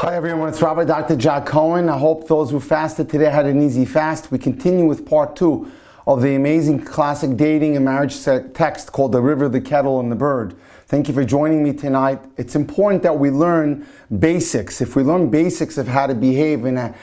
Hi everyone, it's Rabbi Dr. Jack Cohen. I hope those who fasted today had an easy fast. We continue with part 2 of the amazing classic dating and marriage text called The River, the Kettle, and the Bird. Thank you for joining me tonight. It's important that we learn basics. If we learn basics of how to behave and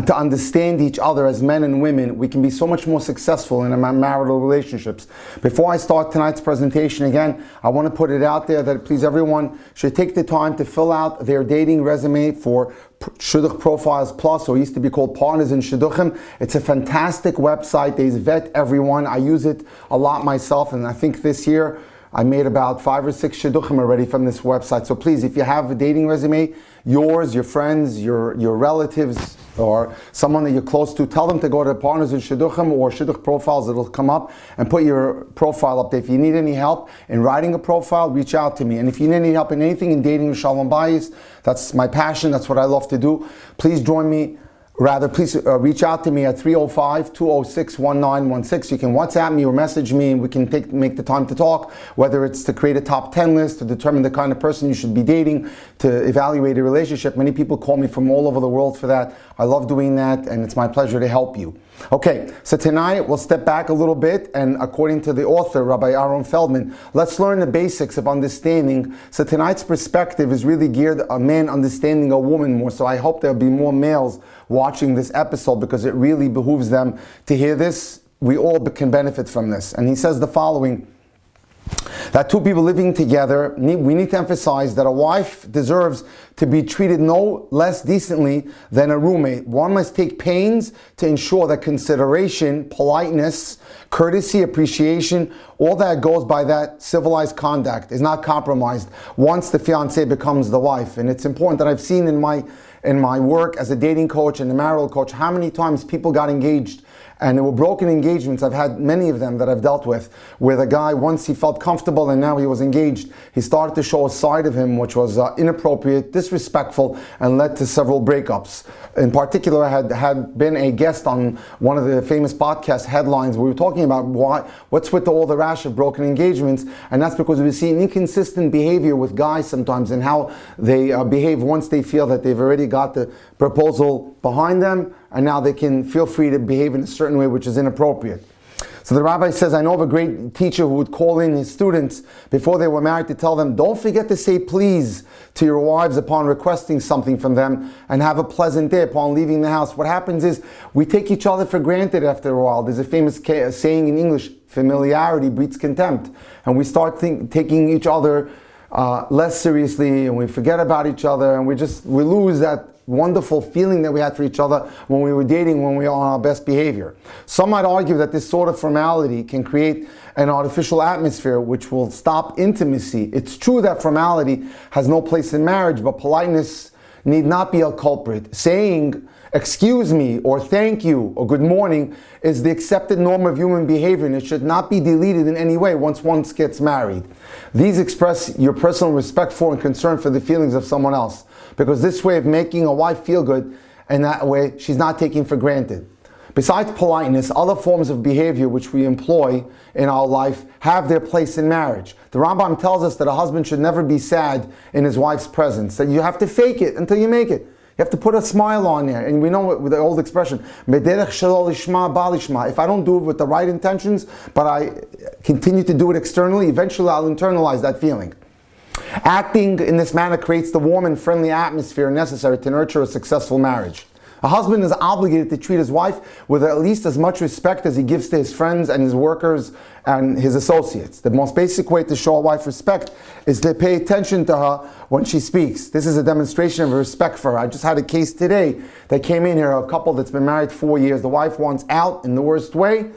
to understand each other as men and women, we can be so much more successful in our marital relationships. Before I start tonight's presentation again, I want to put it out there that please everyone should take the time to fill out their dating resume for Shidduch Profiles Plus, or used to be called Partners in Shidduchim. It's a fantastic website. They vet everyone. I use it a lot myself, and I think this year I made about 5 or 6 shidduchim already from this website. So please, if you have a dating resume, yours, your friends, your relatives, or someone that you're close to, tell them to go to Partners in Shidduchim or Shidduch Profiles. It'll come up and put your profile up there. If you need any help in writing a profile, reach out to me. And if you need any help in anything in dating with Shalom Bayis, that's my passion. That's what I love to do. Please join me. Please reach out to me at 305-206-1916. You can WhatsApp me or message me, and we can make the time to talk, whether it's to create a top 10 list, to determine the kind of person you should be dating, to evaluate a relationship. Many people call me from all over the world for that. I love doing that, and it's my pleasure to help you. Okay, so tonight we'll step back a little bit, and according to the author, Rabbi Aaron Feldman, let's learn the basics of understanding. So tonight's perspective is really geared a man understanding a woman more. So I hope there'll be more males watching this episode, because it really behooves them to hear this. We all can benefit from this. And he says the following, that two people living together, we need to emphasize that a wife deserves to be treated no less decently than a roommate. One must take pains to ensure that consideration, politeness, courtesy, appreciation, all that goes by that civilized conduct is not compromised once the fiancé becomes the wife. And it's important that I've seen in my work as a dating coach and a marital coach how many times people got engaged and there were broken engagements. I've had many of them that I've dealt with, where the guy, once he felt comfortable and now he was engaged, he started to show a side of him which was inappropriate, disrespectful, and led to several breakups. In particular, I had been a guest on one of the famous podcast headlines. We were talking about what's with all the rash of broken engagements, and that's because we see inconsistent behavior with guys sometimes and how they behave once they feel that they've already got the proposal behind them, and now they can feel free to behave in a certain way which is inappropriate. So the rabbi says, I know of a great teacher who would call in his students before they were married to tell them, don't forget to say please to your wives upon requesting something from them, and have a pleasant day upon leaving the house. What happens is we take each other for granted after a while. There's a famous saying in English, familiarity breeds contempt. And we start taking each other less seriously, and we forget about each other, and we lose that wonderful feeling that we had for each other when we were dating, when we were on our best behavior. Some might argue that this sort of formality can create an artificial atmosphere which will stop intimacy. It's true that formality has no place in marriage, but politeness need not be a culprit. Saying excuse me or thank you or good morning is the accepted norm of human behavior, and it should not be deleted in any way once one gets married. These express your personal respect for and concern for the feelings of someone else, because this way of making a wife feel good, and that way she's not taken for granted. Besides politeness, other forms of behavior which we employ in our life have their place in marriage. The Rambam tells us that a husband should never be sad in his wife's presence, that you have to fake it until you make it. You have to put a smile on there. And we know with the old expression, if I don't do it with the right intentions, but I continue to do it externally, eventually I'll internalize that feeling. Acting in this manner creates the warm and friendly atmosphere necessary to nurture a successful marriage. A husband is obligated to treat his wife with at least as much respect as he gives to his friends and his workers and his associates. The most basic way to show a wife respect is to pay attention to her when she speaks. This is a demonstration of respect for her. I just had a case today that came in here, a couple that's been married 4 years. The wife wants out in the worst way,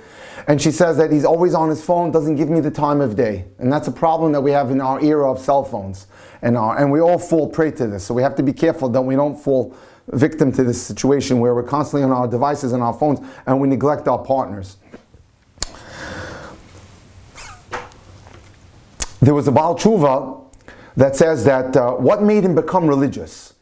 and she says that he's always on his phone, doesn't give me the time of day. And that's a problem that we have in our era of cell phones. And we all fall prey to this. So we have to be careful that we don't fall victim to this situation where we're constantly on our devices and our phones and we neglect our partners. There was a Baal Tshuva that says that what made him become religious?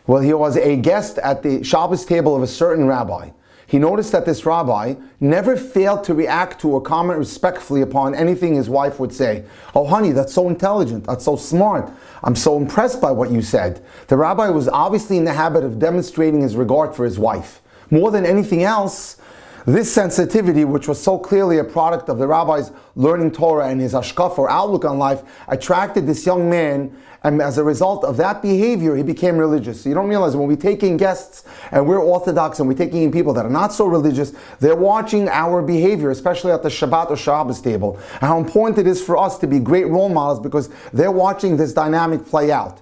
Well, he was a guest at the Shabbos table of a certain rabbi. he noticed that this rabbi never failed to react to or comment respectfully upon anything his wife would say. Oh honey, that's so intelligent, that's so smart. I'm so impressed by what you said. The rabbi was obviously in the habit of demonstrating his regard for his wife. More than anything else, this sensitivity, which was so clearly a product of the rabbi's learning Torah and his hashkafa or outlook on life, attracted this young man, and as a result of that behavior, he became religious. So you don't realize when we take in guests and we're Orthodox and we're taking in people that are not so religious, they're watching our behavior, especially at the Shabbat or Shabbos table, and how important it is for us to be great role models because they're watching this dynamic play out.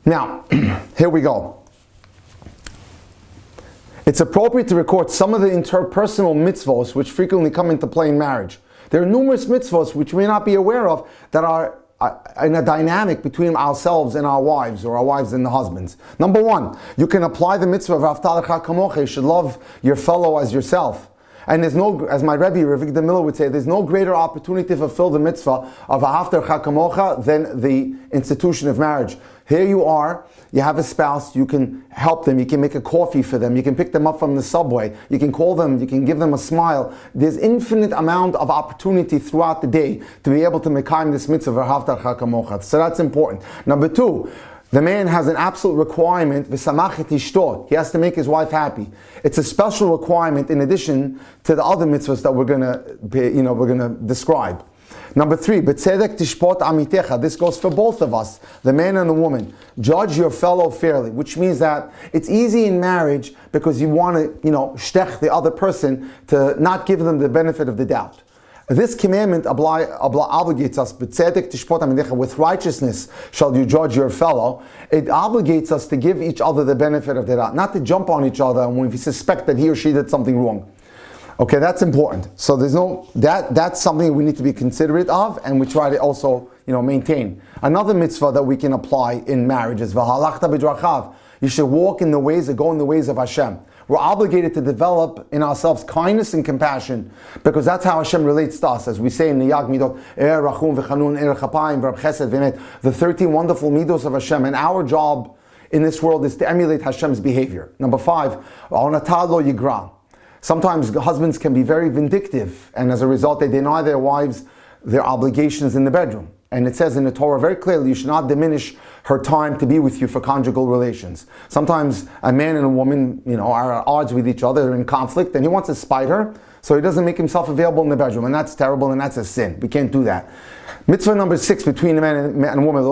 Now, here we go. It's appropriate to record some of the interpersonal mitzvos which frequently come into play in marriage. There are numerous mitzvos which we may not be aware of that are in a dynamic between ourselves and our wives, or our wives and the husbands. Number one, you can apply the mitzvah of V'ahavta l'recha kamocha. You should love your fellow as yourself. And there's no, as my Rabbi, Rabbi Miller would say, there's no greater opportunity to fulfill the mitzvah of V'ahavta l'recha kamocha than the institution of marriage. Here you are, you have a spouse, you can help them, you can make a coffee for them, you can pick them up from the subway, you can call them, you can give them a smile. There's infinite amount of opportunity throughout the day to be able to mekayim this mitzvah, v'ahavta l'recha kamocha. So that's important. Number two, the man has an absolute requirement, v'samach et ishto. He has to make his wife happy. It's a special requirement in addition to the other mitzvahs that we're gonna describe. Number three, b'tzedek tishpot amitecha. This goes for both of us, the man and the woman. Judge your fellow fairly, which means that it's easy in marriage because you want to, shtech the other person to not give them the benefit of the doubt. This commandment obligates us, b'tzedek tishpot amitecha, with righteousness shall you judge your fellow. It obligates us to give each other the benefit of the doubt, not to jump on each other when we suspect that he or she did something wrong. Okay, that's important. So that's something we need to be considerate of, and we try to also, maintain. Another mitzvah that we can apply in marriage is v'halachta b'drachav. You should walk in the ways or go in the ways of Hashem. We're obligated to develop in ourselves kindness and compassion because that's how Hashem relates to us. As we say in the Yag Midot, rachum v'chanun, chapayim, v'rab chesed v'emet, the 13 wonderful midos of Hashem, and our job in this world is to emulate Hashem's behavior. Number 5, onatah lo yigra. Sometimes husbands can be very vindictive, and as a result they deny their wives their obligations in the bedroom. And it says in the Torah very clearly, you should not diminish her time to be with you for conjugal relations. Sometimes a man and a woman, are at odds with each other, they're in conflict, and he wants to spite her, so he doesn't make himself available in the bedroom, and that's terrible, and that's a sin. We can't do that. Mitzvah number 6 between a man and a woman,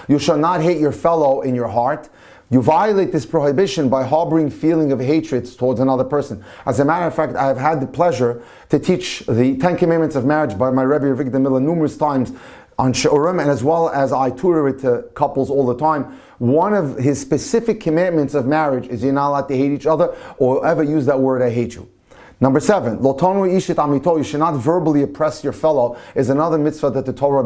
you shall not hate your fellow in your heart. You violate this prohibition by harboring feeling of hatred towards another person. As a matter of fact, I have had the pleasure to teach the 10 Commandments of Marriage by my Rabbi Rabbi Miller numerous times on Shiurim, and as well as I tutor it to couples all the time. One of his specific commandments of marriage is you're not allowed to hate each other or ever use that word, I hate you. Number 7, lotonu ishit amito, you should not verbally oppress your fellow, is another mitzvah that the Torah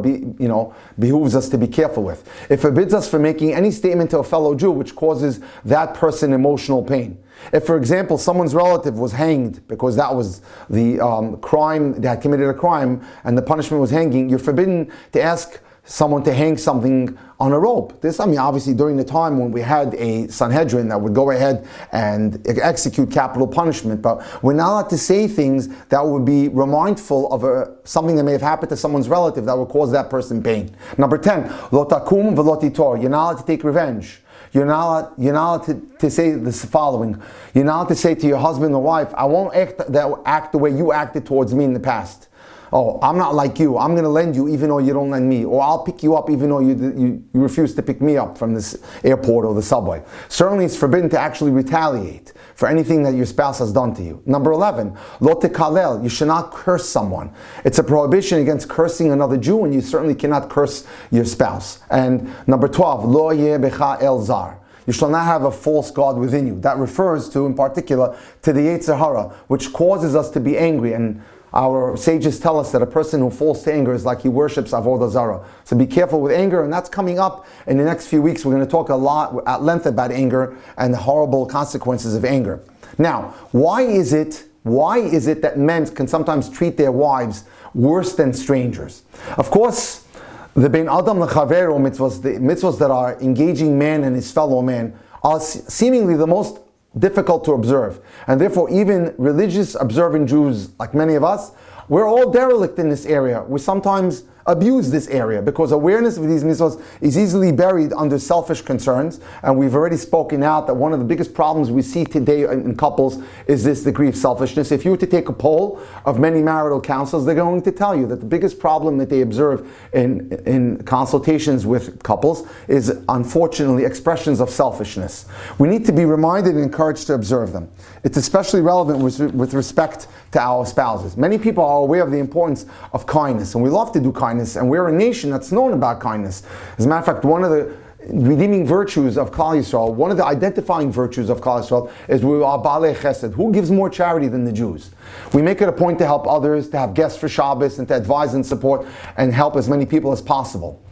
behooves us to be careful with. It forbids us from making any statement to a fellow Jew which causes that person emotional pain. If, for example, someone's relative was hanged because that was the crime, they had committed a crime and the punishment was hanging, you're forbidden to ask someone to hang something on a rope. This, obviously during the time when we had a Sanhedrin that would go ahead and execute capital punishment, but we're not allowed to say things that would be remindful of something that may have happened to someone's relative that would cause that person pain. Number 10, lo takum v'lo titor. You're not allowed to take revenge. You're not allowed to say this following. You're not allowed to say to your husband or wife, I won't act the way you acted towards me in the past. Oh, I'm not like you. I'm going to lend you even though you don't lend me. Or I'll pick you up even though you refuse to pick me up from this airport or the subway. Certainly it's forbidden to actually retaliate for anything that your spouse has done to you. Number 11, lo tekalel. You should not curse someone. It's a prohibition against cursing another Jew, and you certainly cannot curse your spouse. And number 12, lo yeh becha el zar. You shall not have a false god within you. That refers to, in particular, to the Yetzer Hara, which causes us to be angry. And our sages tell us that a person who falls to anger is like he worships Avodah Zarah. So be careful with anger, and that's coming up in the next few weeks. We're going to talk a lot at length about anger and the horrible consequences of anger. Now, why is it that men can sometimes treat their wives worse than strangers? Of course, the Ben Adam L'Chavero mitzvahs, the mitzvahs that are engaging man and his fellow man, are seemingly the most difficult to observe. And therefore, even religious observant Jews, like many of us, we're all derelict in this area. We sometimes abuse this area because awareness of these mitzvahs is easily buried under selfish concerns. And we've already spoken out that one of the biggest problems we see today in couples is this degree of selfishness. If you were to take a poll of many marital counselors, they're going to tell you that the biggest problem that they observe in consultations with couples is, unfortunately, expressions of selfishness. We need to be reminded and encouraged to observe them. It's especially relevant with respect to our spouses. Many people are aware of the importance of kindness, and we love to do kindness, and we're a nation that's known about kindness. As a matter of fact, one of the redeeming virtues of Klal Yisrael, one of the identifying virtues of Klal Yisrael is we are Baalei Chesed. Who gives more charity than the Jews? We make it a point to help others, to have guests for Shabbos, and to advise and support and help as many people as possible.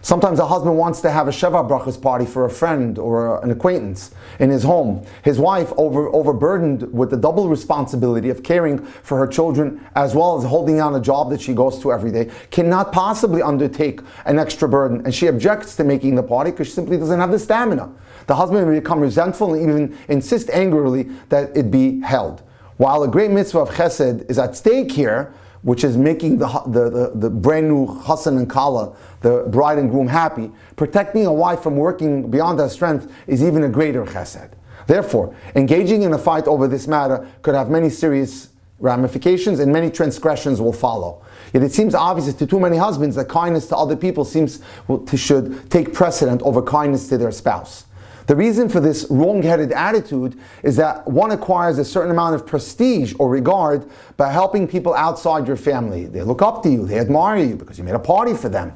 Sometimes a husband wants to have a Sheva Brachas party for a friend or an acquaintance in his home. His wife, overburdened with the double responsibility of caring for her children as well as holding down a job that she goes to every day, cannot possibly undertake an extra burden, and she objects to making the party because she simply doesn't have the stamina. The husband may become resentful and even insist angrily that it be held. While a great mitzvah of chesed is at stake here, which is making the brand new chassan and kala, the bride and groom, happy, protecting a wife from working beyond her strength is even a greater chesed. Therefore, engaging in a fight over this matter could have many serious ramifications and many transgressions will follow. Yet it seems obvious to too many husbands that kindness to other people should take precedent over kindness to their spouse. The reason for this wrong-headed attitude is that one acquires a certain amount of prestige or regard by helping people outside your family. They look up to you, they admire you because you made a party for them.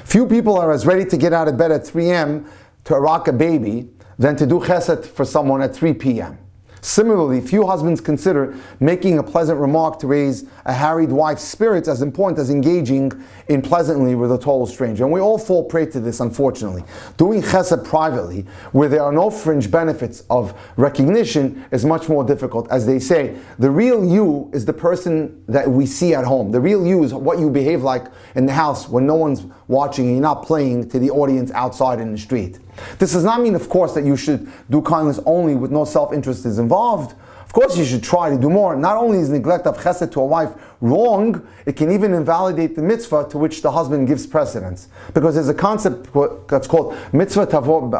Few people are as ready to get out of bed at 3 a.m. to rock a baby than to do chesed for someone at 3 p.m. Similarly, few husbands consider making a pleasant remark to raise a harried wife's spirits as important as engaging in pleasantly with a total stranger. And we all fall prey to this, unfortunately. Doing chesed privately, where there are no fringe benefits of recognition, is much more difficult. As they say, the real you is the person that we see at home. The real you is what you behave like in the house when no one's watching and you're not playing to the audience outside in the street. This does not mean, of course, that you should do kindness only with no self-interest is involved. Of course, you should try to do more. Not only is neglect of chesed to a wife wrong, it can even invalidate the mitzvah to which the husband gives precedence. Because there's a concept that's called mitzvah tavo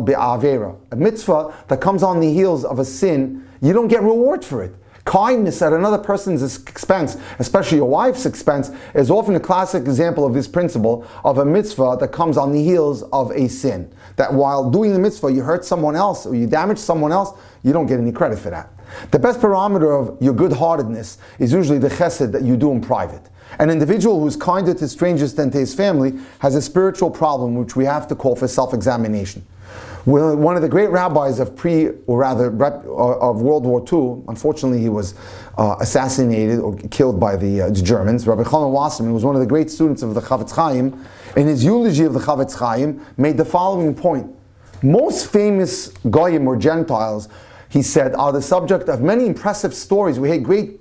be'avera. A mitzvah that comes on the heels of a sin, you don't get reward for it. Kindness at another person's expense, especially your wife's expense, is often a classic example of this principle of a mitzvah that comes on the heels of a sin. That while doing the mitzvah, you hurt someone else or you damage someone else, you don't get any credit for that. The best barometer of your good-heartedness is usually the chesed that you do in private. An individual who is kinder to strangers than to his family has a spiritual problem which we have to call for self-examination. One of the great rabbis of World War II, unfortunately he was assassinated or killed by the Germans, Rabbi Cohen was one of the great students of the Chavetz Chaim. In his eulogy of the Chavetz Chaim, made the following point. Most famous Goyim or Gentiles, he said, are the subject of many impressive stories. We had great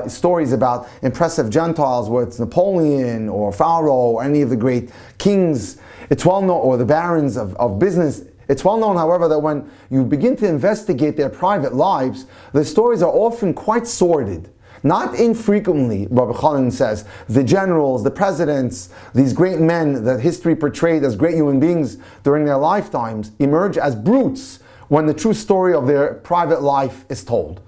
stories about impressive Gentiles, whether it's Napoleon or Pharaoh or any of the great kings. It's well known, or the barons of business. It's well known, however, that when you begin to investigate their private lives, the stories are often quite sordid. Not infrequently, Rabbi Cohen says, the generals, the presidents, these great men that history portrayed as great human beings during their lifetimes emerge as brutes when the true story of their private life is told.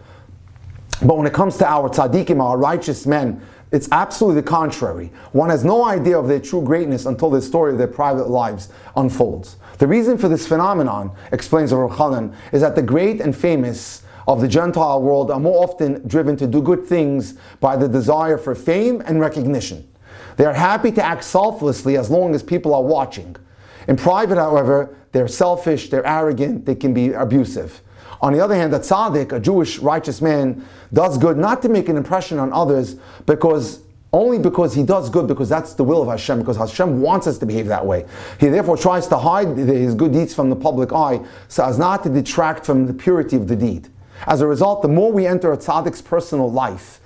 But when it comes to our tzaddikim, our righteous men, it's absolutely the contrary. One has no idea of their true greatness until the story of their private lives unfolds. The reason for this phenomenon, explains Rabbi Cohen, is that the great and famous of the Gentile world are more often driven to do good things by the desire for fame and recognition. They are happy to act selflessly as long as people are watching. In private, however, they're selfish, they're arrogant, they can be abusive. On the other hand, a tzaddik, a Jewish righteous man, does good not to make an impression on others only because he does good, because that's the will of Hashem, because Hashem wants us to behave that way. He therefore tries to hide his good deeds from the public eye so as not to detract from the purity of the deed. As a result, the more we enter a tzaddik's personal life,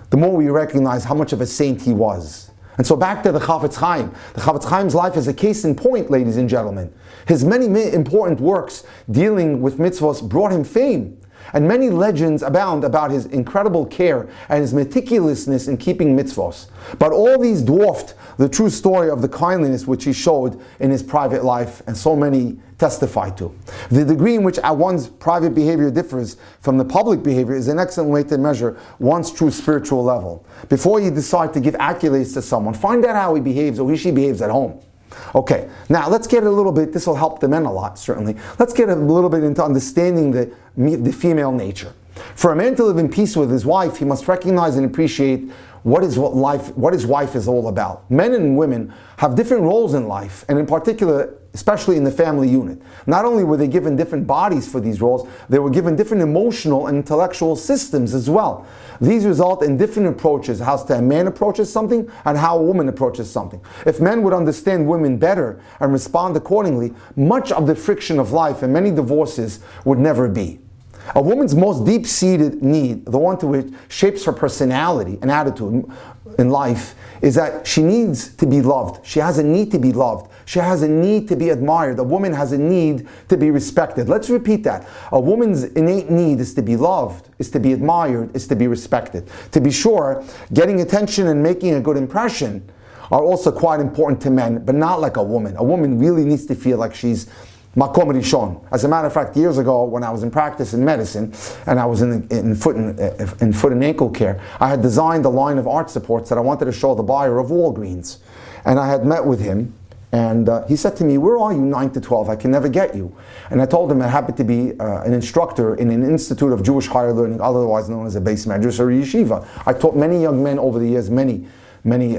the more we recognize how much of a saint he was. And so back to the Chafetz Chaim. The Chafetz Chaim's life is a case in point, ladies and gentlemen. His many important works dealing with mitzvahs brought him fame. And many legends abound about his incredible care and his meticulousness in keeping mitzvahs. But all these dwarfed the true story of the kindliness which he showed in his private life, and so many testify to. The degree in which one's private behavior differs from the public behavior is an excellent way to measure one's true spiritual level. Before you decide to give accolades to someone, find out how he behaves or she behaves at home. Okay, now let's get a little bit, this will help the men a lot, certainly. Let's get a little bit into understanding the female nature. For a man to live in peace with his wife, he must recognize and appreciate what his wife is all about. Men and women have different roles in life, and in particular, especially in the family unit. Not only were they given different bodies for these roles, they were given different emotional and intellectual systems as well. These result in different approaches, how a man approaches something and how a woman approaches something. If men would understand women better and respond accordingly, much of the friction of life and many divorces would never be. A woman's most deep-seated need, the one to which shapes her personality and attitude in life, is that she needs to be loved. She has a need to be loved. She has a need to be admired. A woman has a need to be respected. Let's repeat that. A woman's innate need is to be loved, is to be admired, is to be respected. To be sure, getting attention and making a good impression are also quite important to men, but not like a woman. A woman really needs to feel like she's Makom Rishon. As a matter of fact, years ago, when I was in practice in medicine, and I was in foot and ankle care, I had designed a line of art supports that I wanted to show the buyer of Walgreens. And I had met with him, and he said to me, "Where are you 9 to 12? I can never get you." And I told him I happened to be an instructor in an Institute of Jewish Higher Learning, otherwise known as a base medrash or yeshiva. I taught many young men over the years, many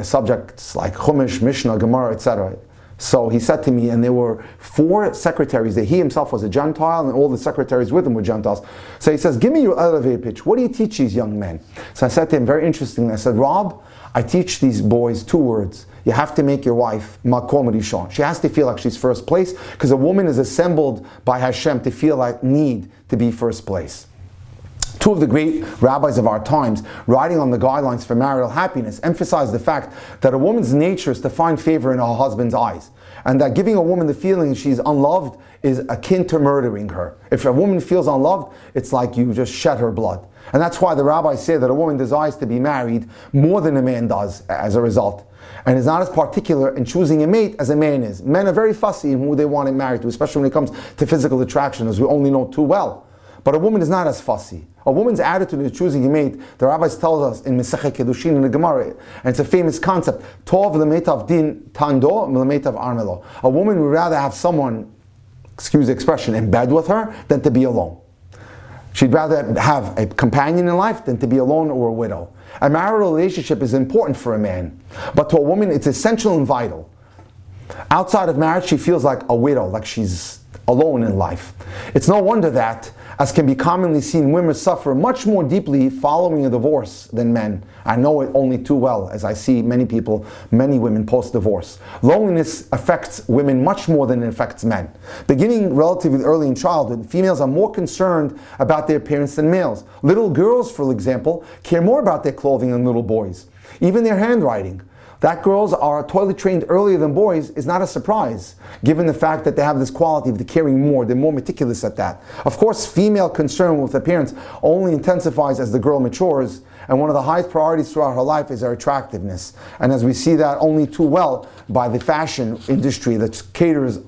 subjects like Chumash, Mishnah, Gemara, etc. So he said to me, and there were 4 secretaries that he himself was a Gentile, and all the secretaries with him were Gentiles. So he says, "Give me your elevator pitch. What do you teach these young men?" So I said to him, very interesting, I said, "Rob, I teach these boys 2 words. You have to make your wife Makom Rishon. She has to feel like she's first place, because a woman is assembled by Hashem to feel like need to be first place." 2 of the great rabbis of our times, writing on the guidelines for marital happiness, emphasize the fact that a woman's nature is to find favor in her husband's eyes, and that giving a woman the feeling she's unloved is akin to murdering her. If a woman feels unloved, it's like you just shed her blood. And that's why the rabbis say that a woman desires to be married more than a man does as a result, and is not as particular in choosing a mate as a man is. Men are very fussy in who they want to marry to, especially when it comes to physical attraction, as we only know too well. But a woman is not as fussy. A woman's attitude in choosing a mate, the rabbis tell us in Masechet Kedushin in the Gemara, and it's a famous concept, Tov lemetav din tando lemetav armelo. A woman would rather have someone, excuse the expression, in bed with her than to be alone. She'd rather have a companion in life than to be alone or a widow. A marital relationship is important for a man, but to a woman it's essential and vital. Outside of marriage, she feels like a widow, like she's alone in life. It's no wonder that, as can be commonly seen, women suffer much more deeply following a divorce than men. I know it only too well, as I see many women post-divorce. Loneliness affects women much more than it affects men. Beginning relatively early in childhood, females are more concerned about their appearance than males. Little girls, for example, care more about their clothing than little boys. Even their handwriting. That girls are toilet trained earlier than boys is not a surprise, given the fact that they have this quality of caring more. They're more meticulous at that. Of course, female concern with appearance only intensifies as the girl matures, and one of the highest priorities throughout her life is her attractiveness. And as we see that only too well by the fashion industry that caters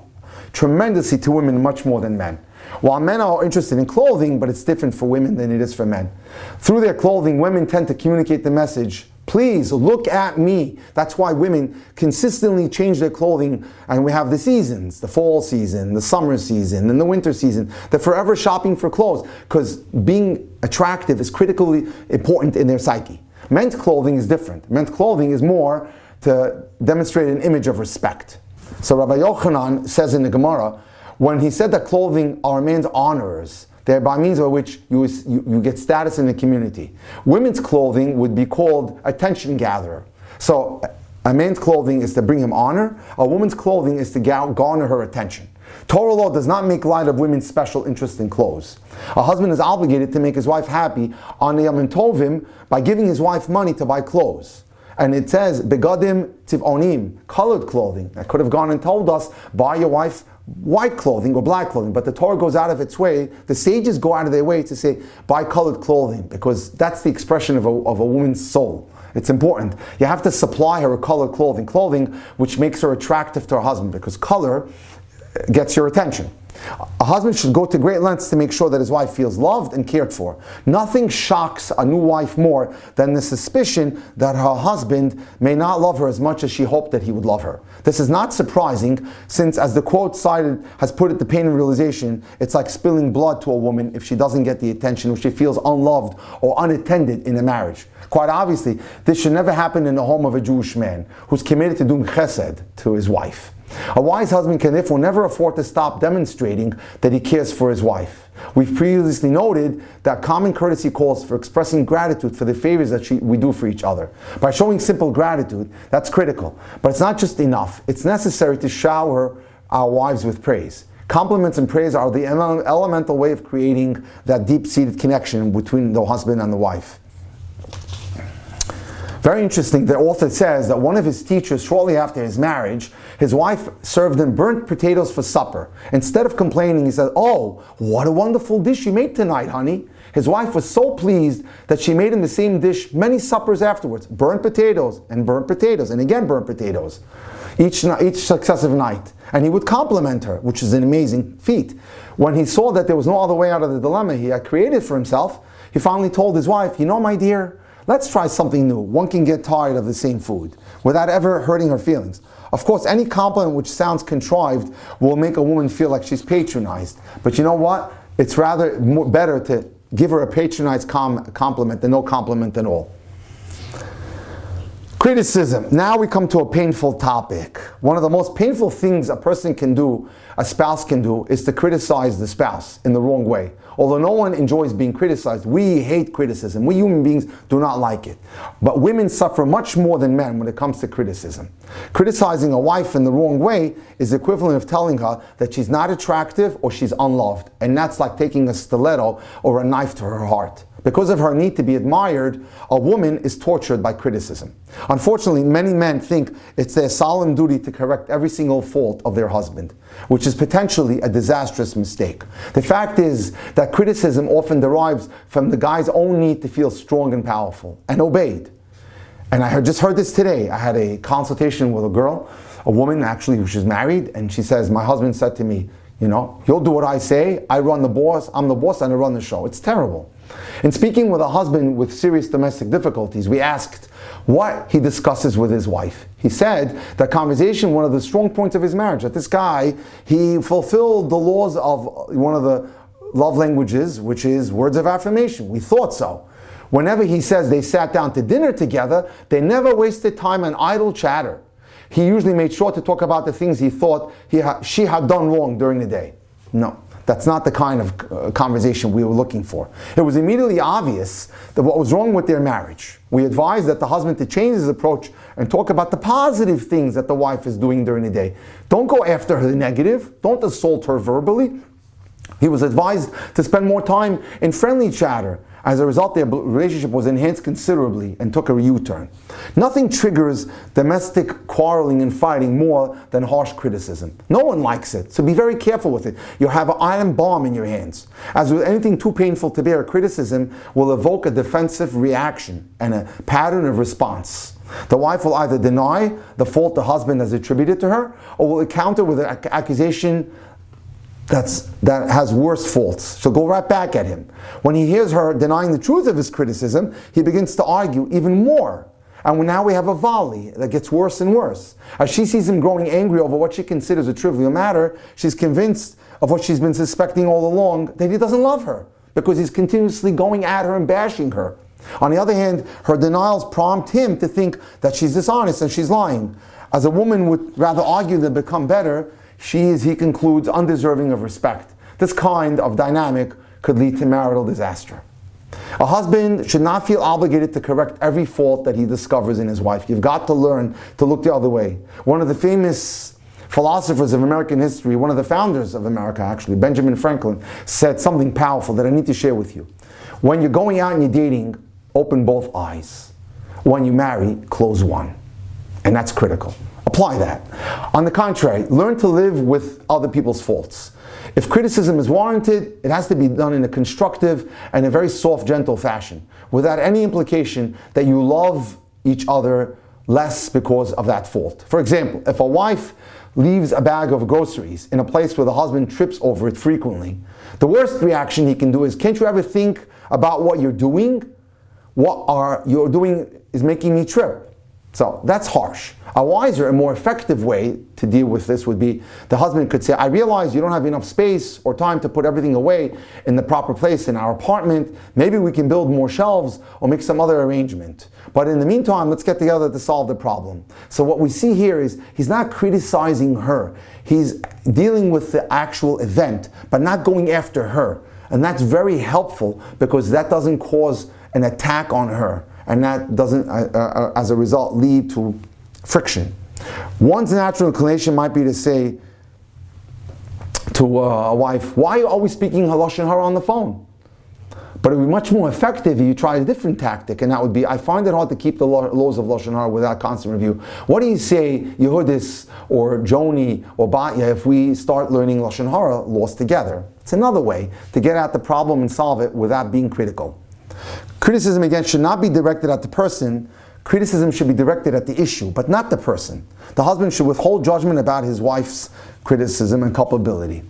tremendously to women much more than men. While men are interested in clothing, but it's different for women than it is for men. Through their clothing, women tend to communicate the message, "Please look at me." That's why women consistently change their clothing, and we have the seasons, the fall season, the summer season, and the winter season. They're forever shopping for clothes, because being attractive is critically important in their psyche. Men's clothing is different. Men's clothing is more to demonstrate an image of respect. So Rabbi Yochanan says in the Gemara, when he said that clothing are man's honors, they're by means of which you get status in the community. Women's clothing would be called attention gatherer. So a man's clothing is to bring him honor. A woman's clothing is to garner her attention. Torah law does not make light of women's special interest in clothes. A husband is obligated to make his wife happy on the Yom Tovim by giving his wife money to buy clothes. And it says, begadim tiv'onim, colored clothing. I could have gone and told us, buy your wife white clothing or black clothing, but the Torah goes out of its way, the sages go out of their way to say, buy colored clothing, because that's the expression of a woman's soul. It's important. You have to supply her a colored clothing which makes her attractive to her husband, because color gets your attention. A husband should go to great lengths to make sure that his wife feels loved and cared for. Nothing shocks a new wife more than the suspicion that her husband may not love her as much as she hoped that he would love her. This is not surprising, since, as the quote cited has put it, the pain of realization, it's like spilling blood to a woman if she doesn't get the attention or she feels unloved or unattended in a marriage. Quite obviously, this should never happen in the home of a Jewish man who's committed to doing chesed to his wife. A wise husband can therefore never afford to stop demonstrating that he cares for his wife. We've previously noted that common courtesy calls for expressing gratitude for the favors that we do for each other. By showing simple gratitude, that's critical. But it's not just enough. It's necessary to shower our wives with praise. Compliments and praise are the elemental way of creating that deep-seated connection between the husband and the wife. Very interesting, the author says that one of his teachers, shortly after his marriage, his wife served him burnt potatoes for supper. Instead of complaining, he said, "Oh, what a wonderful dish you made tonight, honey." His wife was so pleased that she made him the same dish many suppers afterwards. Burnt potatoes, and again burnt potatoes, each successive night. And he would compliment her, which is an amazing feat. When he saw that there was no other way out of the dilemma he had created for himself, he finally told his wife, "You know, my dear, let's try something new. One can get tired of the same food," without ever hurting her feelings. Of course, any compliment which sounds contrived will make a woman feel like she's patronized. But you know what? It's rather better to give her a patronized compliment than no compliment at all. Criticism. Now we come to a painful topic. One of the most painful things a person can do, a spouse can do, is to criticize the spouse in the wrong way. Although no one enjoys being criticized, we hate criticism. We human beings do not like it. But women suffer much more than men when it comes to criticism. Criticizing a wife in the wrong way is the equivalent of telling her that she's not attractive or she's unloved. And that's like taking a stiletto or a knife to her heart. Because of her need to be admired, a woman is tortured by criticism. Unfortunately, many men think it's their solemn duty to correct every single fault of their husband, which is potentially a disastrous mistake. The fact is that criticism often derives from the guy's own need to feel strong and powerful and obeyed. And I just heard this today. I had a consultation with a woman actually, who's married, and she says, "My husband said to me, you'll do what I say, I'm the boss, and I run the show." It's terrible. In speaking with a husband with serious domestic difficulties, we asked what he discusses with his wife. He said that conversation, one of the strong points of his marriage, that this guy, he fulfilled the laws of one of the love languages, which is words of affirmation. We thought so. Whenever he says they sat down to dinner together, they never wasted time on idle chatter. He usually made sure to talk about the things he thought she had done wrong during the day. No. That's not the kind of conversation we were looking for. It was immediately obvious that what was wrong with their marriage. We advised that the husband to change his approach and talk about the positive things that the wife is doing during the day. Don't go after her negative. Don't assault her verbally. He was advised to spend more time in friendly chatter. As a result, their relationship was enhanced considerably and took a U-turn. Nothing triggers domestic quarreling and fighting more than harsh criticism. No one likes it, so be very careful with it. You'll have an iron bomb in your hands. As with anything too painful to bear, criticism will evoke a defensive reaction and a pattern of response. The wife will either deny the fault the husband has attributed to her, or will counter with an accusation that has worse faults. She'll go right back at him. When he hears her denying the truth of his criticism, he begins to argue even more. And now we have a volley that gets worse and worse. As she sees him growing angry over what she considers a trivial matter, she's convinced of what she's been suspecting all along, that he doesn't love her, because he's continuously going at her and bashing her. On the other hand, her denials prompt him to think that she's dishonest and she's lying. As a woman would rather argue than become better, she is, he concludes, undeserving of respect. This kind of dynamic could lead to marital disaster. A husband should not feel obligated to correct every fault that he discovers in his wife. You've got to learn to look the other way. One of the famous philosophers of American history, one of the founders of America actually, Benjamin Franklin, said something powerful that I need to share with you. When you're going out and you're dating, open both eyes. When you marry, close one. And that's critical. Apply that. On the contrary, learn to live with other people's faults. If criticism is warranted, it has to be done in a constructive and a very soft, gentle fashion, without any implication that you love each other less because of that fault. For example, if a wife leaves a bag of groceries in a place where the husband trips over it frequently, the worst reaction he can do is, can't you ever think about what you're doing? What you're doing is making me trip. So that's harsh. A wiser and more effective way to deal with this would be, the husband could say, I realize you don't have enough space or time to put everything away in the proper place in our apartment. Maybe we can build more shelves or make some other arrangement. But in the meantime, let's get together to solve the problem. So what we see here is, he's not criticizing her. He's dealing with the actual event, but not going after her. And that's very helpful, because that doesn't cause an attack on her. And that doesn't, as a result, lead to friction. One's natural inclination might be to say to a wife, why are you always speaking Lashon Hara on the phone? But it would be much more effective if you tried a different tactic, and that would be, I find it hard to keep the laws of Lashon Hara without constant review. What do you say, Yehudis or Joni or Batya, if we start learning Lashon Hara laws together? It's another way to get at the problem and solve it without being critical. Criticism, again, should not be directed at the person. Criticism should be directed at the issue, but not the person. The husband should withhold judgment about his wife's criticism and culpability.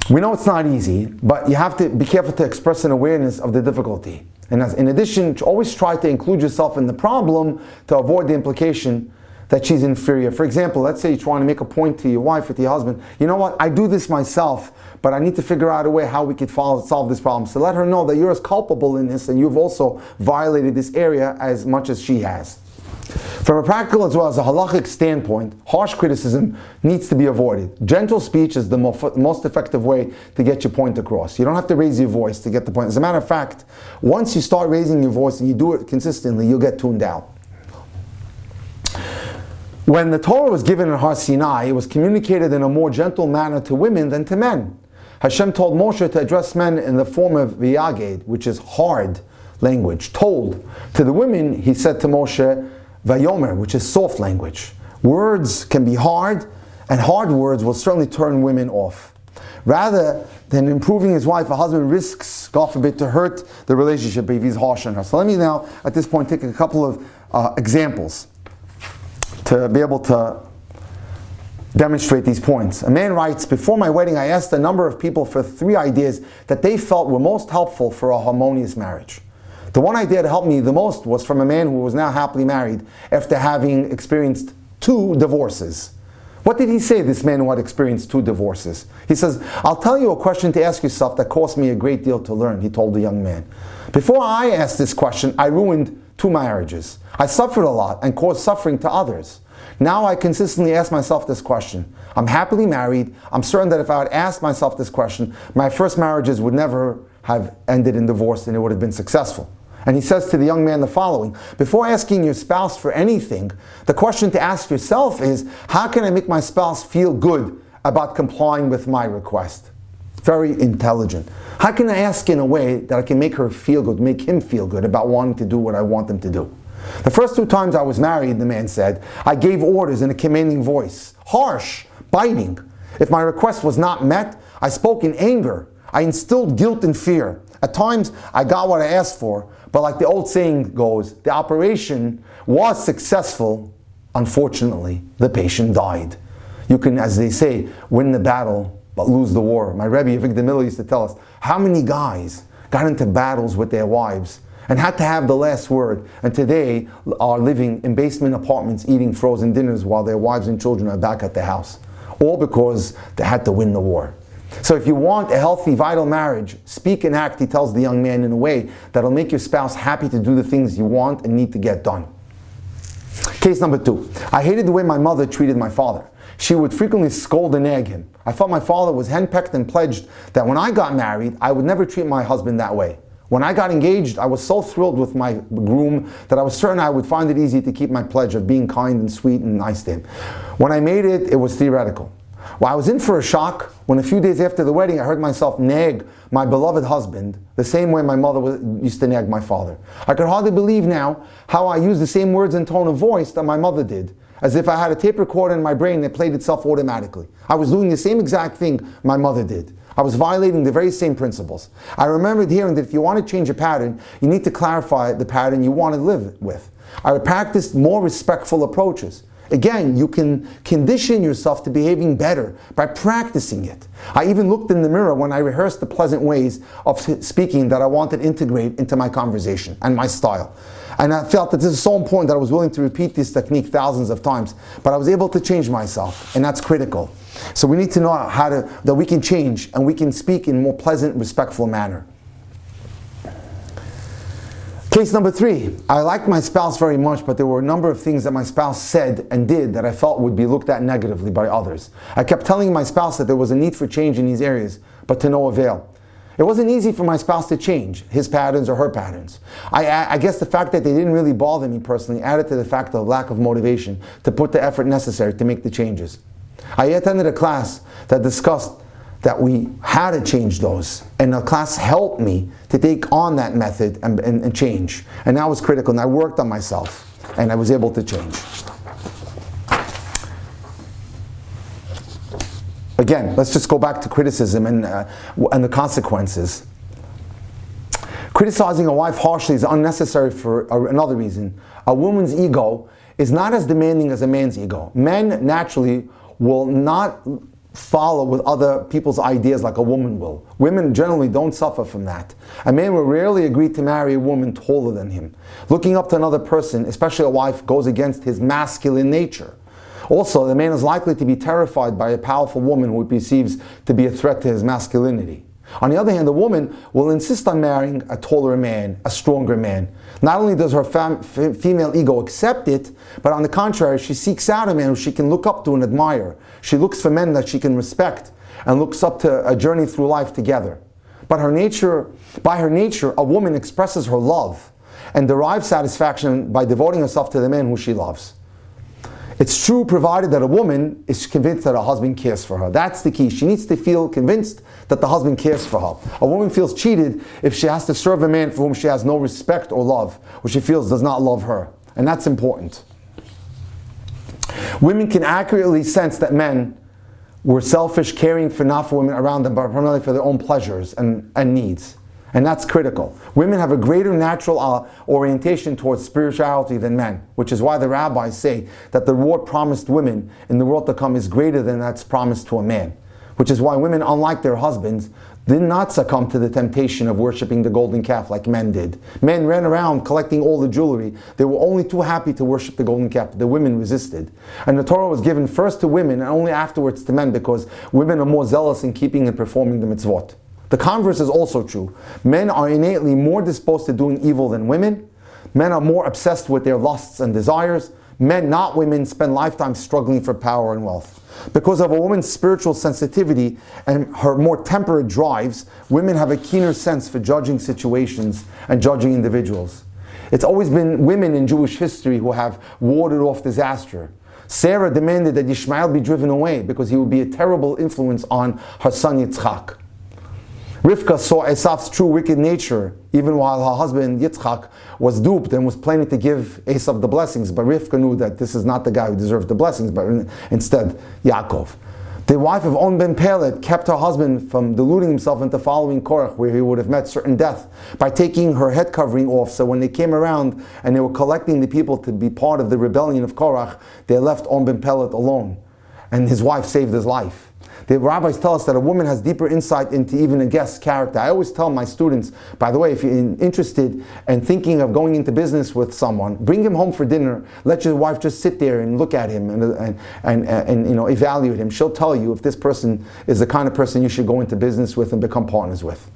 We know it's not easy, but you have to be careful to express an awareness of the difficulty. And in addition, always try to include yourself in the problem to avoid the implication that she's inferior. For example, let's say you're trying to make a point to your wife or to your husband, you know what, I do this myself, but I need to figure out a way how we could solve this problem. So let her know that you're as culpable in this, and you've also violated this area as much as she has. From a practical as well as a halachic standpoint, harsh criticism needs to be avoided. Gentle speech is the most effective way to get your point across. You don't have to raise your voice to get the point. As a matter of fact, once you start raising your voice and you do it consistently, you'll get tuned out. When the Torah was given in Har Sinai, it was communicated in a more gentle manner to women than to men. Hashem told Moshe to address men in the form of v'yaged, which is hard language, told. To the women, he said to Moshe, vayomer, which is soft language. Words can be hard, and hard words will certainly turn women off. Rather than improving his wife, a husband risks, God forbid, to hurt the relationship if he's harsh on her. So let me now, at this point, take a couple of examples to be able to demonstrate these points. A man writes, before my wedding, I asked a number of people for 3 ideas that they felt were most helpful for a harmonious marriage. The one idea that helped me the most was from a man who was now happily married after having experienced 2 divorces. What did he say, this man who had experienced 2 divorces? He says, I'll tell you a question to ask yourself that cost me a great deal to learn, he told the young man. Before I asked this question, I ruined 2 marriages. I suffered a lot and caused suffering to others. Now I consistently ask myself this question. I'm happily married. I'm certain that if I had asked myself this question, my first marriages would never have ended in divorce, and it would have been successful. And he says to the young man the following: before asking your spouse for anything, the question to ask yourself is, how can I make my spouse feel good about complying with my request? Very intelligent. How can I ask in a way that I can make her feel good, make him feel good about wanting to do what I want them to do? The first 2 times I was married, the man said, I gave orders in a commanding voice, harsh, biting. If my request was not met, I spoke in anger. I instilled guilt and fear. At times, I got what I asked for, but like the old saying goes, the operation was successful. Unfortunately, the patient died. You can, as they say, win the battle, but lose the war. My Rabbi, Avigdor Miller, used to tell us, how many guys got into battles with their wives and had to have the last word, and today are living in basement apartments eating frozen dinners while their wives and children are back at the house. All because they had to win the war. So if you want a healthy, vital marriage, speak and act, he tells the young man, in a way that'll make your spouse happy to do the things you want and need to get done. Case number 2. I hated the way my mother treated my father. She would frequently scold and nag him. I felt my father was henpecked and pledged that when I got married, I would never treat my husband that way. When I got engaged, I was so thrilled with my groom that I was certain I would find it easy to keep my pledge of being kind and sweet and nice to him. When I made it, it was theoretical. Well, I was in for a shock when a few days after the wedding I heard myself nag my beloved husband the same way my mother used to nag my father. I could hardly believe now how I used the same words and tone of voice that my mother did, as if I had a tape recorder in my brain that played itself automatically. I was doing the same exact thing my mother did. I was violating the very same principles. I remembered hearing that if you want to change a pattern, you need to clarify the pattern you want to live with. I practiced more respectful approaches. Again, you can condition yourself to behaving better by practicing it. I even looked in the mirror when I rehearsed the pleasant ways of speaking that I wanted to integrate into my conversation and my style. And I felt that this is so important that I was willing to repeat this technique thousands of times, but I was able to change myself, and that's critical. So we need to know that we can change and we can speak in a more pleasant, respectful manner. Case number 3, I liked my spouse very much, but there were a number of things that my spouse said and did that I felt would be looked at negatively by others. I kept telling my spouse that there was a need for change in these areas, but to no avail. It wasn't easy for my spouse to change his patterns or her patterns. I guess the fact that they didn't really bother me personally added to the fact of lack of motivation to put the effort necessary to make the changes. I attended a class that discussed that we had to change those, and the class helped me to take on that method and change. And that was critical, and I worked on myself, and I was able to change. Again, let's just go back to criticism and the consequences. Criticizing a wife harshly is unnecessary for another reason. A woman's ego is not as demanding as a man's ego. Men naturally will not follow with other people's ideas like a woman will. Women generally don't suffer from that. A man will rarely agree to marry a woman taller than him. Looking up to another person, especially a wife, goes against his masculine nature. Also, the man is likely to be terrified by a powerful woman who he perceives to be a threat to his masculinity. On the other hand, a woman will insist on marrying a taller man, a stronger man. Not only does her female ego accept it, but on the contrary, she seeks out a man who she can look up to and admire. She looks for men that she can respect and looks up to a journey through life together. But by her nature, a woman expresses her love and derives satisfaction by devoting herself to the man who she loves. It's true provided that a woman is convinced that her husband cares for her. That's the key. She needs to feel convinced that the husband cares for her. A woman feels cheated if she has to serve a man for whom she has no respect or love, or she feels does not love her. And that's important. Women can accurately sense that men were selfish, caring for not for women around them, but primarily for their own pleasures and needs. And that's critical. Women have a greater natural orientation towards spirituality than men, which is why the rabbis say that the reward promised women in the world to come is greater than that's promised to a man. Which is why women, unlike their husbands, did not succumb to the temptation of worshiping the golden calf like men did. Men ran around collecting all the jewelry. They were only too happy to worship the golden calf. The women resisted. And the Torah was given first to women and only afterwards to men because women are more zealous in keeping and performing the mitzvot. The converse is also true. Men are innately more disposed to doing evil than women. Men are more obsessed with their lusts and desires. Men, not women, spend lifetimes struggling for power and wealth. Because of a woman's spiritual sensitivity and her more temperate drives, women have a keener sense for judging situations and judging individuals. It's always been women in Jewish history who have warded off disaster. Sarah demanded that Ishmael be driven away because he would be a terrible influence on her son Yitzchak. Rivka saw Esav's true wicked nature, even while her husband Yitzchak was duped and was planning to give Esav the blessings. But Rivka knew that this is not the guy who deserved the blessings, but instead Yaakov. The wife of On ben Pelet kept her husband from deluding himself into following Korach, where he would have met certain death, by taking her head covering off. So when they came around and they were collecting the people to be part of the rebellion of Korach, they left On ben Pelet alone, and his wife saved his life. The rabbis tell us that a woman has deeper insight into even a guest's character. I always tell my students, by the way, if you're interested and thinking of going into business with someone, bring him home for dinner. Let your wife just sit there and look at him and evaluate him. She'll tell you if this person is the kind of person you should go into business with and become partners with.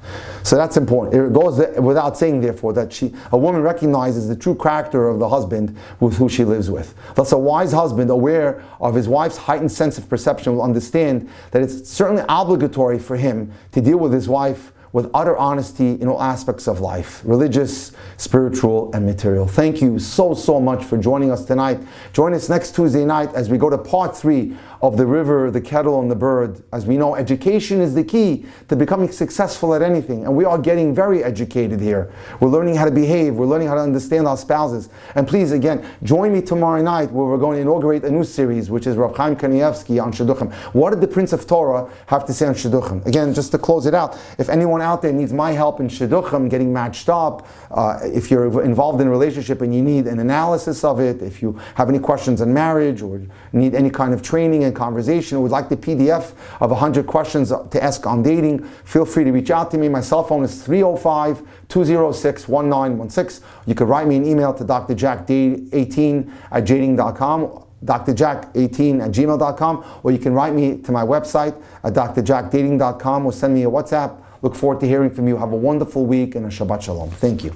So that's important. It goes without saying, therefore, that a woman recognizes the true character of the husband with who she lives with. Thus, a wise husband, aware of his wife's heightened sense of perception, will understand that it's certainly obligatory for him to deal with his wife with utter honesty in all aspects of life, religious, spiritual, and material. Thank you so much for joining us tonight. Join us next Tuesday night as we go to part 3 of the river, the kettle, and the bird. As we know, education is the key to becoming successful at anything, and we are getting very educated here. We're learning how to behave, we're learning how to understand our spouses. And please, again, join me tomorrow night where we're going to inaugurate a new series, which is Rav Chaim Kanievsky on Shidduchim. What did the Prince of Torah have to say on Shidduchim? Again, just to close it out, if anyone out there needs my help in Shidduchim, getting matched up, if you're involved in a relationship and you need an analysis of it, if you have any questions on marriage or need any kind of training and conversation, or would like the PDF of 100 questions to ask on dating, feel free to reach out to me. My cell phone is 305-206-1916. You could write me an email to drjack18@jading.com, drjack18@gmail.com, or you can write me to my website at drjackdating.com, or send me a WhatsApp. Look forward to hearing from you. Have a wonderful week and a Shabbat Shalom. Thank you.